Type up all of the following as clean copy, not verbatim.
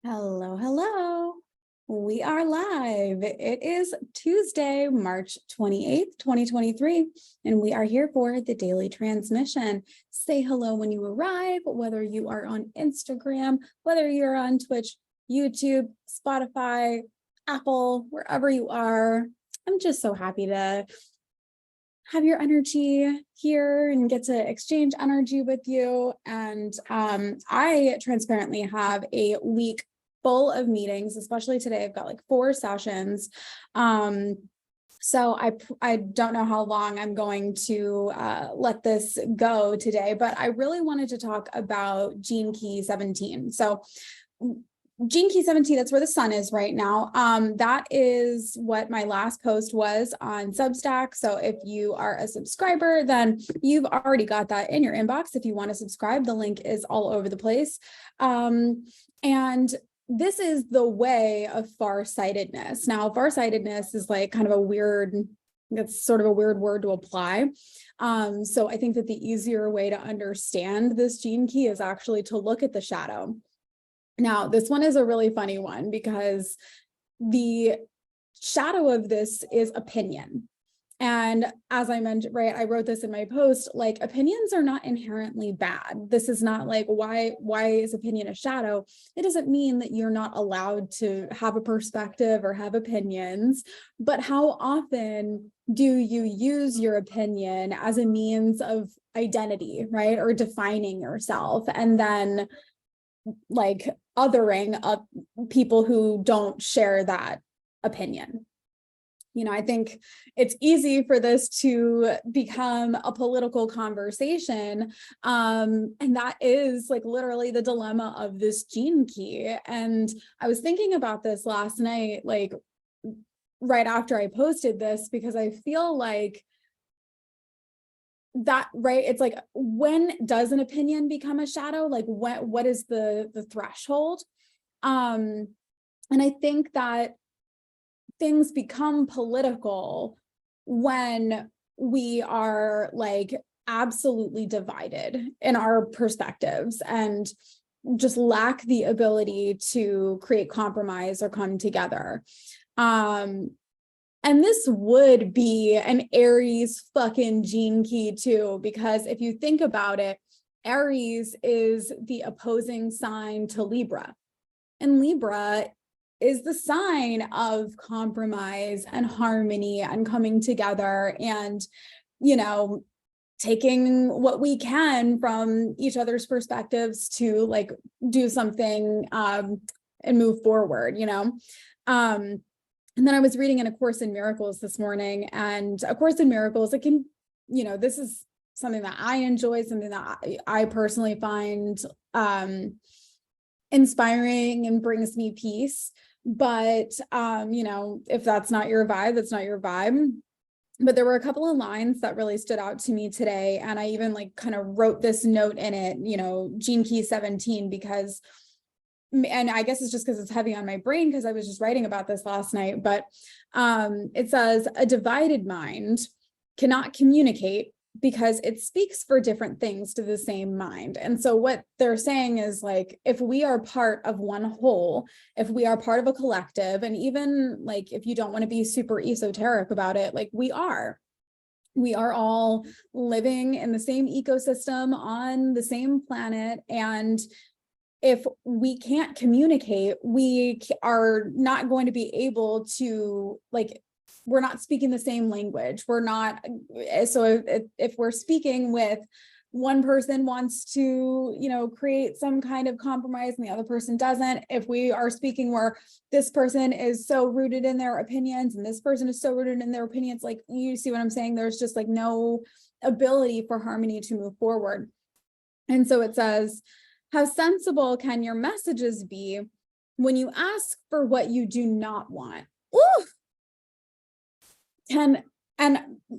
Hello, hello. We are live. It is Tuesday, March 28th, 2023, and we are here for the daily transmission. Say hello when you arrive, whether you are on Instagram, whether you're on Twitch, YouTube, Spotify, Apple, wherever you are. I'm just so happy to have your energy here and get to exchange energy with you. And I transparently have a week full of meetings, especially today. I've got like 4 sessions. So I don't know how long I'm going to let this go today, but I really wanted to talk about Gene Key 17. So Gene Key 17, that's where the sun is right now. That is what my last post was on Substack. So if you are a subscriber, then you've already got that in your inbox. If you want to subscribe, the link is all over the place. And this is the way of farsightedness. Now, farsightedness is like kind of a weird, it's sort of a weird word to apply. So I think that the easier way to understand this gene key is actually to look at the shadow. Now, this one is a really funny one because the shadow of this is opinion. And as I mentioned, right, I wrote this in my post, like opinions are not inherently bad. This is not like, why is opinion a shadow? It doesn't mean that you're not allowed to have a perspective or have opinions, but how often do you use your opinion as a means of identity, right? Or defining yourself, and then like othering up people who don't share that opinion. You know, I think it's easy for this to become a political conversation. And that is like literally the dilemma of this gene key. And I was thinking about this last night, like right after I posted this, because I feel like that, right, it's like, when does an opinion become a shadow? Like what is the threshold? And I think that things become political when we are like absolutely divided in our perspectives and just lack the ability to create compromise or come together. And this would be an Aries fucking gene key too, because if you think about it, Aries is the opposing sign to Libra. And Libra is the sign of compromise and harmony and coming together and, you know, taking what we can from each other's perspectives to like do something and move forward, you know. And then I was reading in A Course in Miracles this morning, and A Course in Miracles, it can, you know, this is something that I enjoy, something that I personally find inspiring and brings me peace. But, you know, if that's not your vibe, that's not your vibe. But there were a couple of lines that really stood out to me today. And I even like kind of wrote this note in it, you know, Gene Key 17, because, and I guess it's just because it's heavy on my brain because I was just writing about this last night, but it says, a divided mind cannot communicate because it speaks for different things to the same mind. And so what they're saying is like, if we are part of one whole, if we are part of a collective, and even like, if you don't want to be super esoteric about it, like we are all living in the same ecosystem on the same planet. And if we can't communicate, we are not going to be able to, like, we're not speaking the same language. We're not, so if we're speaking with one person wants to, you know, create some kind of compromise and the other person doesn't, if we are speaking where this person is so rooted in their opinions and this person is so rooted in their opinions, like, you see what I'm saying? There's just like no ability for harmony to move forward. And so it says, how sensible can your messages be when you ask for what you do not want? Ooh! And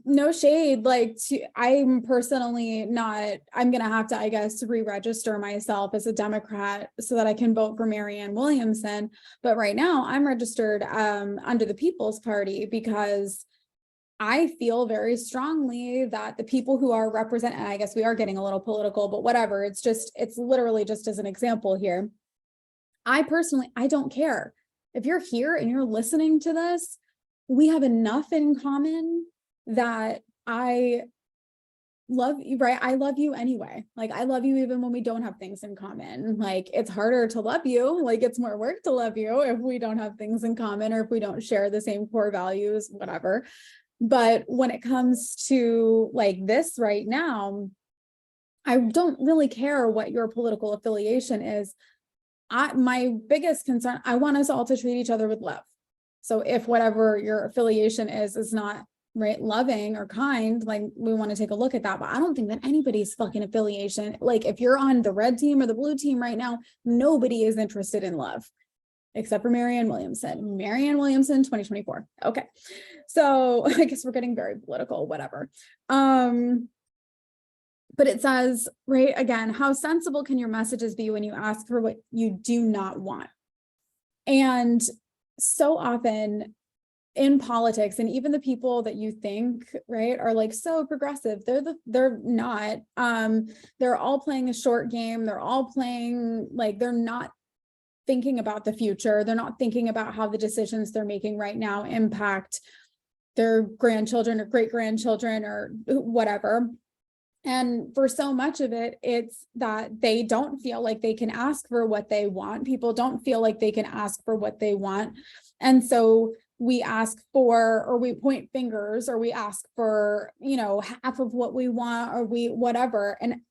no shade, like I'm personally not, I'm going to have to, I guess, re-register myself as a Democrat so that I can vote for Marianne Williamson. But right now I'm registered under the People's Party because I feel very strongly that the people who are represented, and I guess we are getting a little political, but whatever, it's literally just as an example here. I personally, I don't care. If you're here and you're listening to this, we have enough in common that I love you, right? I love you anyway. Like, I love you even when we don't have things in common. Like, it's harder to love you. Like, it's more work to love you if we don't have things in common, or if we don't share the same core values, whatever. But when it comes to like this right now, I don't really care what your political affiliation is. My biggest concern, I want us all to treat each other with love. So if whatever your affiliation is not right, loving or kind, like, we want to take a look at that. But I don't think that anybody's fucking affiliation, like, if you're on the red team or the blue team right now, nobody is interested in love except for Marianne Williamson. Marianne Williamson, 2024. Okay. So I guess we're getting very political, whatever. But it says, right, again, how sensible can your messages be when you ask for what you do not want? And so often in politics, and even the people that you think, right, are like so progressive, they're not. They're all playing a short game. They're all playing, like, they're not thinking about the future. They're not thinking about how the decisions they're making right now impact their grandchildren or great-grandchildren or whatever. And for so much of it, it's that they don't feel like they can ask for what they want. People don't feel like they can ask for what they want. And so we ask for, or we point fingers, or we ask for, you know, half of what we want, or we whatever. And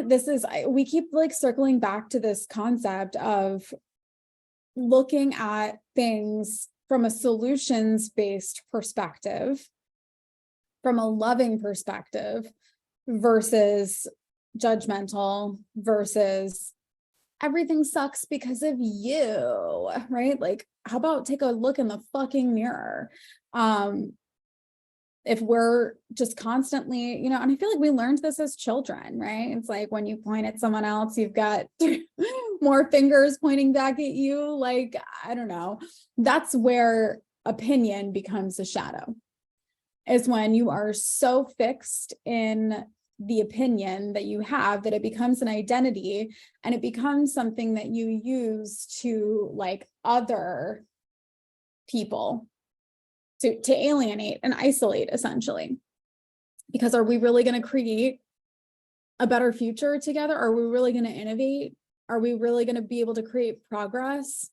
this is, we keep like circling back to this concept of looking at things from a solutions-based perspective, from a loving perspective, versus judgmental, versus everything sucks because of you, right? Like, how about take a look in the fucking mirror? If we're just constantly, you know, and I feel like we learned this as children, right? It's like when you point at someone else, you've got more fingers pointing back at you. Like, I don't know. That's where opinion becomes a shadow, is when you are so fixed in the opinion that you have that it becomes an identity, and it becomes something that you use to like other people, to alienate and isolate, essentially. Because are we really going to create a better future together? Are we really going to innovate? Are we really going to be able to create progress?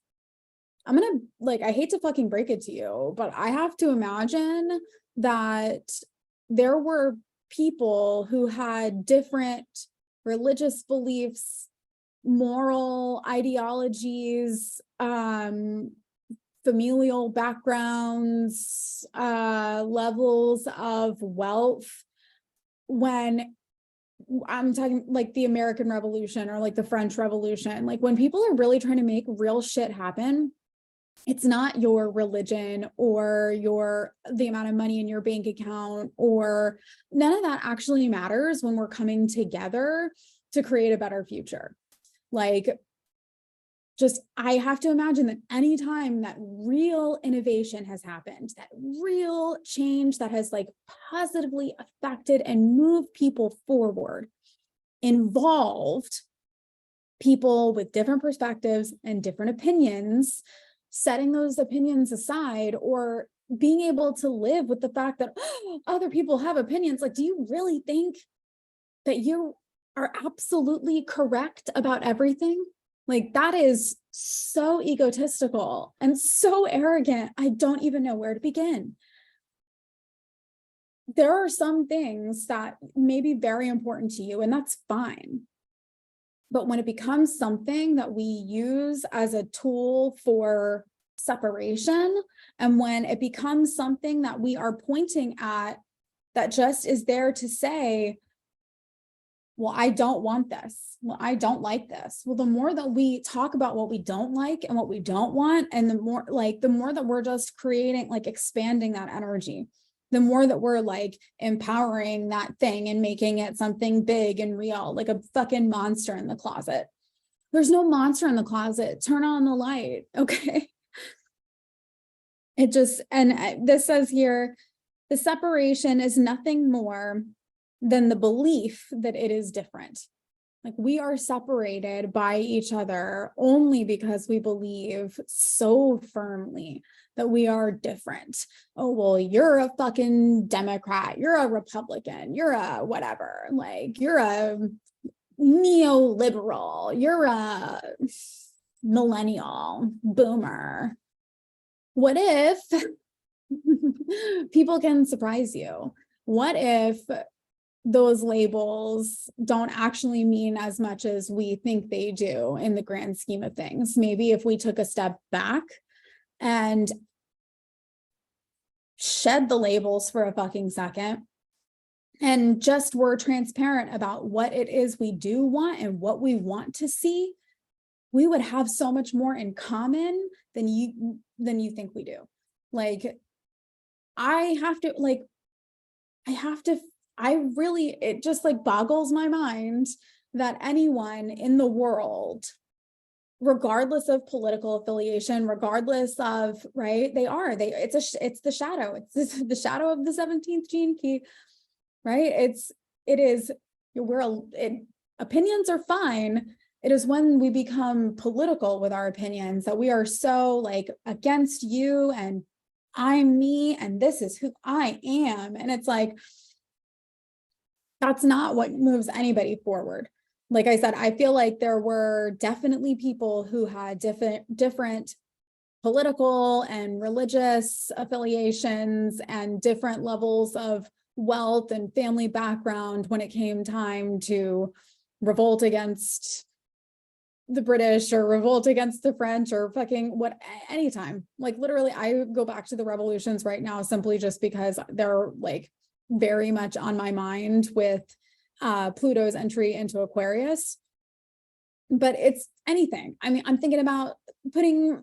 I'm going to, like, I hate to fucking break it to you, but I have to imagine that there were people who had different religious beliefs, moral ideologies, familial backgrounds, levels of wealth, when I'm talking like the American Revolution or like the French Revolution. Like, when people are really trying to make real shit happen, it's not your religion or the amount of money in your bank account, or none of that actually matters when we're coming together to create a better future. Like, just, I have to imagine that anytime that real innovation has happened, that real change that has like positively affected and moved people forward, involved people with different perspectives and different opinions, setting those opinions aside, or being able to live with the fact that other people have opinions. Like, do you really think that you are absolutely correct about everything? Like, that is so egotistical and so arrogant. I don't even know where to begin. There are some things that may be very important to you, and that's fine. But when it becomes something that we use as a tool for separation, and when it becomes something that we are pointing at that just is there to say, well, I don't want this. Well, I don't like this. Well, the more that we talk about what we don't like and what we don't want, and the more that we're just creating, like, expanding that energy, the more that we're like empowering that thing and making it something big and real, like a fucking monster in the closet. There's no monster in the closet. Turn on the light. Okay. It just, and this says here, the separation is nothing more than the belief that it is different. Like we are separated by each other only because we believe so firmly that we are different. Oh, well, you're a fucking Democrat, you're a Republican, you're a whatever, like you're a neoliberal, you're a millennial, boomer. What if people can surprise you? What if those labels don't actually mean as much as we think they do in the grand scheme of things? Maybe if we took a step back and shed the labels for a fucking second and just were transparent about what it is we do want and what we want to see, we would have so much more in common than you think we do. Like, it just like boggles my mind that anyone in the world, regardless of political affiliation, regardless of, right, it's the shadow, it's the shadow of the 17th gene key, right? Opinions are fine. It is when we become political with our opinions that we are so like against you and I'm me and this is who I am. And it's like, that's not what moves anybody forward. Like I said, I feel like there were definitely people who had different political and religious affiliations and different levels of wealth and family background when it came time to revolt against the British or revolt against the French or fucking anytime. Like literally, I go back to the revolutions right now simply just because they're like very much on my mind with Pluto's entry into Aquarius. But it's anything. I mean, I'm thinking about putting,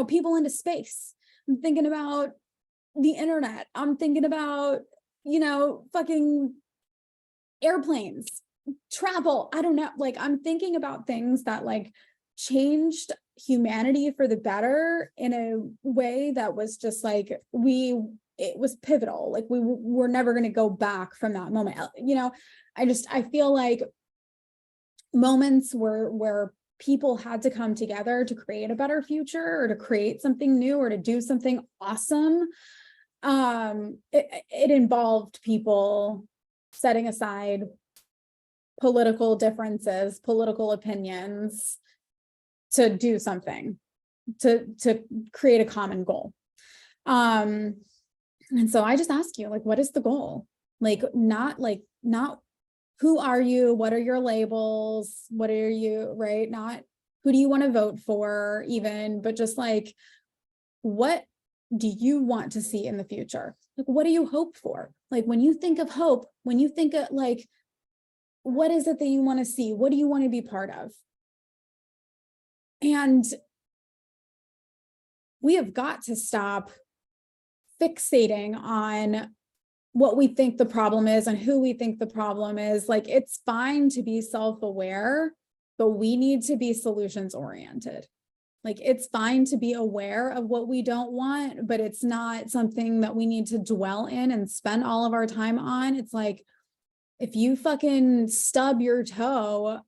people into space. I'm thinking about the internet. I'm thinking about, fucking airplanes, travel. I don't know. Like, I'm thinking about things that like changed humanity for the better in a way that was just like, it was pivotal. Like we're never going to go back from that moment. I feel like moments where people had to come together to create a better future or to create something new or to do something awesome. It involved people setting aside political differences, political opinions to do something, to create a common goal. And so I just ask you, like, what is the goal? Not who are you? What are your labels? What are you, right? Not who do you want to vote for even, but just like, what do you want to see in the future? Like, what do you hope for? Like, when you think of hope, when you think of like, what is it that you want to see? What do you want to be part of? And we have got to stop fixating on what we think the problem is and who we think the problem is. Like, it's fine to be self-aware, but we need to be solutions oriented. Like, it's fine to be aware of what we don't want, but it's not something that we need to dwell in and spend all of our time on. It's like, if you fucking stub your toe,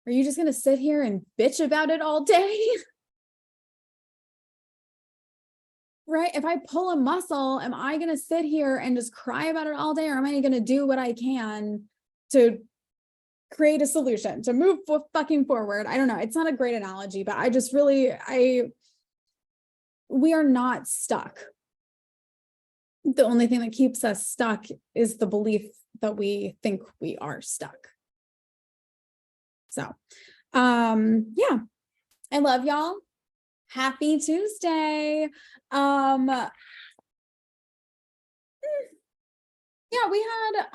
are you just going to sit here and bitch about it all day? Right? If I pull a muscle, am I going to sit here and just cry about it all day? Or am I going to do what I can to create a solution, to move fucking forward? I don't know. It's not a great analogy, but I just really, we are not stuck. The only thing that keeps us stuck is the belief that we think we are stuck. So, yeah, I love y'all. Happy Tuesday. Yeah, we had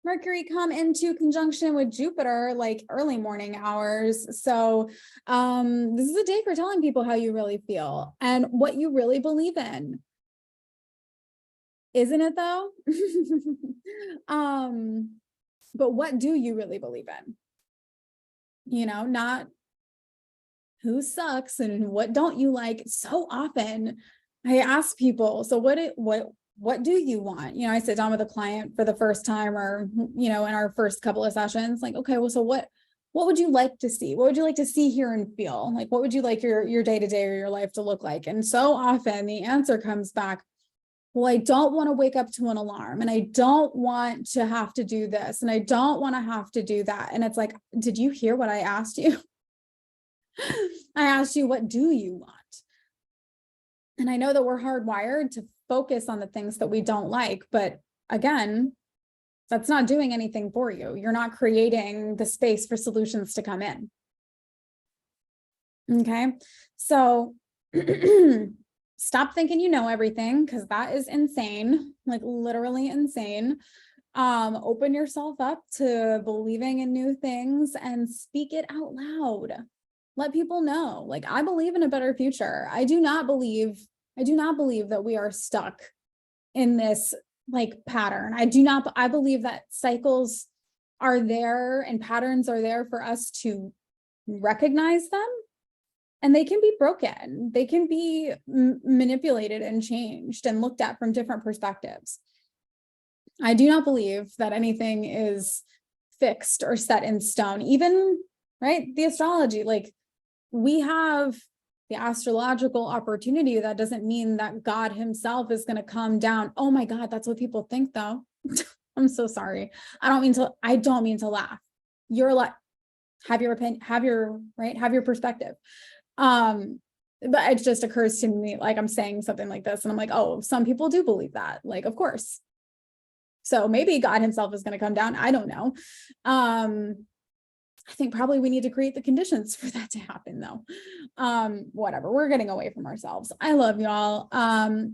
Mercury come into conjunction with Jupiter like early morning hours. So this is a day for telling people how you really feel and what you really believe in. Isn't it though? But what do you really believe in? Not who sucks and what don't you like. So often I ask people, so what what do you want? You know, I sit down with a client for the first time, or, you know, in our first couple of sessions, like, okay, well, so what would you like to see? What would you like to see, hear, and feel? Like, what would you like your day-to-day or your life to look like? And so often the answer comes back, well, I don't want to wake up to an alarm, and I don't want to have to do this, and I don't want to have to do that. And it's like, did you hear what I asked you? I asked you, what do you want? And I know that we're hardwired to focus on the things that we don't like, but again, that's not doing anything for you. You're not creating the space for solutions to come in. Okay, so stop thinking you know everything, because that is insane, like literally insane. Open yourself up to believing in new things and speak it out loud. Let people know, like, I believe in a better future. I do not believe that we are stuck in this like pattern. I believe that cycles are there and patterns are there for us to recognize them, and they can be broken. They can be manipulated and changed and looked at from different perspectives. I do not believe that anything is fixed or set in stone. Even, right, the astrology, like, we have the astrological opportunity. That doesn't mean that God himself is going to come down. Oh my God, that's what people think though. I'm so sorry. I don't mean to laugh. You're like, have your opinion, have your perspective. But it just occurs to me, like, I'm saying something like this and I'm like, oh, some people do believe that, like, of course. So maybe God himself is going to come down. I don't know. I think probably we need to create the conditions for that to happen though. Whatever, we're getting away from ourselves. I love y'all.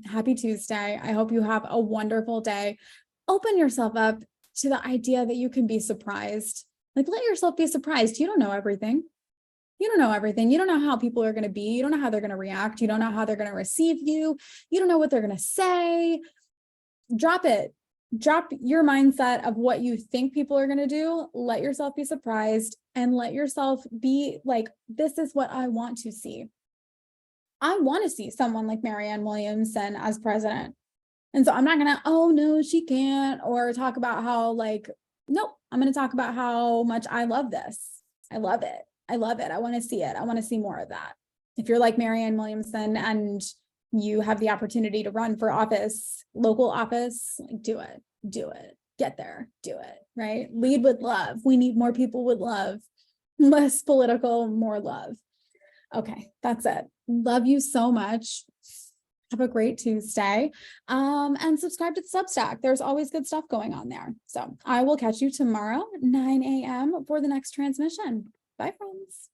Happy Tuesday. I hope you have a wonderful day. Open yourself up to the idea that you can be surprised. Like, let yourself be surprised. You don't know everything. You don't know everything. You don't know how people are going to be. You don't know how they're going to react. You don't know how they're going to receive you. You don't know what they're going to say. Drop it. Drop your mindset of what you think people are going to do. Let yourself be surprised and let yourself be like, this is what I want to see. I want to see someone like Marianne Williamson as president. And so I'm not going to, oh no, she can't, or talk about how, like, nope, I'm going to talk about how much I love this. I love it. I love it. I want to see it. I want to see more of that. If you're like Marianne Williamson and you have the opportunity to run for office, local office, like, do it, get there, do it, right? Lead with love. We need more people with love, less political, more love. Okay, that's it. Love you so much. Have a great Tuesday. And subscribe to the Substack. There's always good stuff going on there. So I will catch you tomorrow, 9 a.m. for the next transmission. Bye, friends.